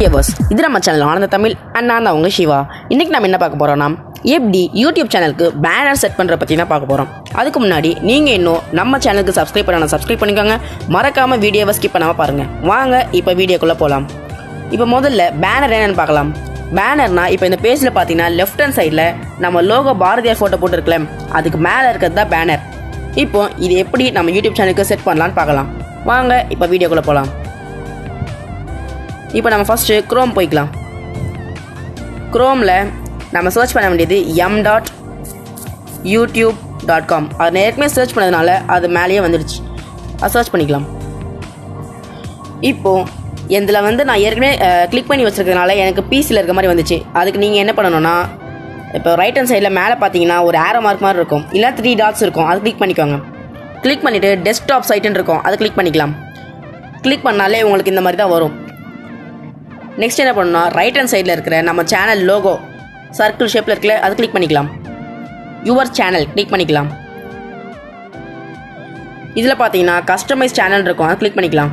Viewers, இது நம்ம channel Ananda Tamil and நான் தான் உங்கள் சிவா. இன்றைக்கி நம்ம என்ன பார்க்க போகிறோம்னா, எப்படி யூடியூப் சேனலுக்கு பேனர் செட் பண்ணுற பற்றி தான் பார்க்க போகிறோம். அதுக்கு முன்னாடி நீங்கள் இன்னும் நம்ம சேனலுக்கு சப்ஸ்கிரைப் பண்ணிக்கோங்க. மறக்காமல் வீடியோவை ஸ்கிப் பண்ணாமல் பாருங்கள். வாங்க இப்போ வீடியோக்குள்ளே போகலாம். இப்போ முதல்ல பேனர் என்னென்னு பார்க்கலாம். பேனர்னா இப்போ இந்த பேஜில் பார்த்தீங்கன்னா லெஃப்ட் ஹேண்ட் சைடில் நம்ம லோகோ பாரதியார் ஃபோட்டோ போட்டுருக்கல, அதுக்கு மேலே இருக்கிறது தான் பேனர். இப்போ இது எப்படி நம்ம யூடியூப் சேனலுக்கு செட் பண்ணலான்னு பார்க்கலாம். வாங்க இப்போ வீடியோக்குள்ளே போகலாம். இப்போ நம்ம ஃபஸ்ட்டு க்ரோம் போய்க்கலாம். க்ரோமில் நம்ம சர்ச் பண்ண வேண்டியது m.youtube.com. அது ஏற்கனவே சர்ச் பண்ணதுனால அது மேலேயே வந்துடுச்சு. அது சர்ச் பண்ணிக்கலாம். இப்போது இதில் நான் ஏற்கனவே கிளிக் பண்ணி வச்சுருக்கிறதுனால எனக்கு பிசியில் இருக்க மாதிரி வந்துச்சு. அதுக்கு நீங்கள் என்ன பண்ணணும்னா, இப்போ ரைட் ஹேண்ட் சைடில் மேலே பார்த்தீங்கன்னா ஒரு ஆரோ மார்க் மாதிரி இருக்கும், இல்லை 3 டாட்ஸ் இருக்கும். அது கிளிக் பண்ணிக்கோங்க. கிளிக் பண்ணிவிட்டு டெஸ்க்டாப் சைட்டுன்னு இருக்கும், அதை கிளிக் பண்ணிக்கலாம். கிளிக் பண்ணாலே உங்களுக்கு இந்த மாதிரி தான் வரும். நெக்ஸ்ட் என்ன பண்ணணும்னா, ரைட் ஹேண்ட் சைடில் இருக்கிற நம்ம சேனல் லோகோ சர்க்கிள் ஷேப்பில் இருக்கல, அது கிளிக் பண்ணிக்கலாம். யுவர் சேனல் கிளிக் பண்ணிக்கலாம். இதில் பார்த்தீங்கன்னா கஸ்டமைஸ் சேனல் இருக்கும், அதை கிளிக் பண்ணிக்கலாம்.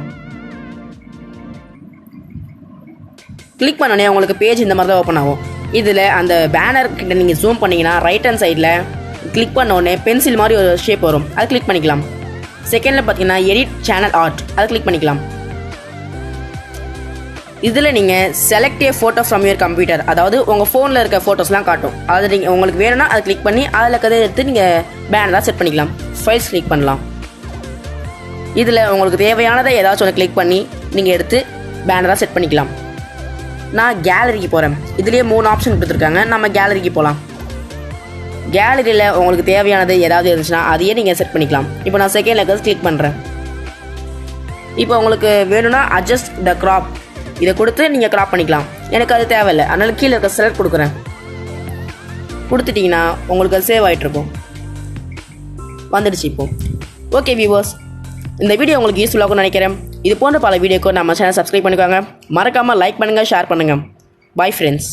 கிளிக் பண்ணோடனே உங்களுக்கு பேஜ் இந்த மாதிரி தான் ஓப்பன் ஆகும். இதில் அந்த பேனர் கிட்ட நீங்கள் ஜூம் பண்ணிங்கன்னா ரைட் ஹேண்ட் சைடில் கிளிக் பண்ணோடனே பென்சில் மாதிரி ஒரு ஷேப் வரும், அதை கிளிக் பண்ணிக்கலாம். செகண்டில் பார்த்தீங்கன்னா எடிட் சேனல் ஆர்ட், அதை கிளிக் பண்ணிக்கலாம். இதில் நீங்கள் select A photo from your computer, அதாவது உங்கள் ஃபோனில் இருக்க ஃபோட்டோஸ்லாம் காட்டும். அது நீங்கள் உங்களுக்கு வேணும்னா அதை கிளிக் பண்ணி அதில் கதை எடுத்து நீங்கள் பேனராக செட் பண்ணிக்கலாம். ஃபைல்ஸ் கிளிக் பண்ணலாம். இதில் உங்களுக்கு தேவையானதை ஏதாச்சும் ஒன்று கிளிக் பண்ணி நீங்கள் எடுத்து பேனராக செட் பண்ணிக்கலாம். நான் கேலரிக்கு போகிறேன். இதுலேயே 3 ஆப்ஷன் கொடுத்துருக்காங்க. நம்ம கேலரிக்கு போகலாம். கேலரியில் உங்களுக்கு தேவையானது ஏதாவது இருந்துச்சுன்னா அதையே நீங்கள் செட் பண்ணிக்கலாம். இப்போ நான் செகண்டில் இருக்கிறது கிளிக் பண்ணுறேன். இப்போ உங்களுக்கு வேணும்னா அட்ஜஸ்ட் த க்ராப், இதை கொடுத்து நீங்கள் க்ராப் பண்ணிக்கலாம். எனக்கு அது தேவையில்லை, அதனால் கீழே இருக்க செலக்ட் கொடுக்குறேன். கொடுத்துட்டிங்கன்னா உங்களுக்கு அது சேவ் ஆகிட்ருக்கும். வந்துடுச்சு இப்போ. ஓகே வியூவர்ஸ், இந்த வீடியோ உங்களுக்கு யூஸ்ஃபுல்லாகும்னு நினைக்கிறேன். இது போன்ற பல வீடியோக்கு நம்ம சேனல் சப்ஸ்கிரைப் பண்ணிக்கோங்க. மறக்காமல் லைக் பண்ணுங்கள், ஷேர் பண்ணுங்கள். Bye friends.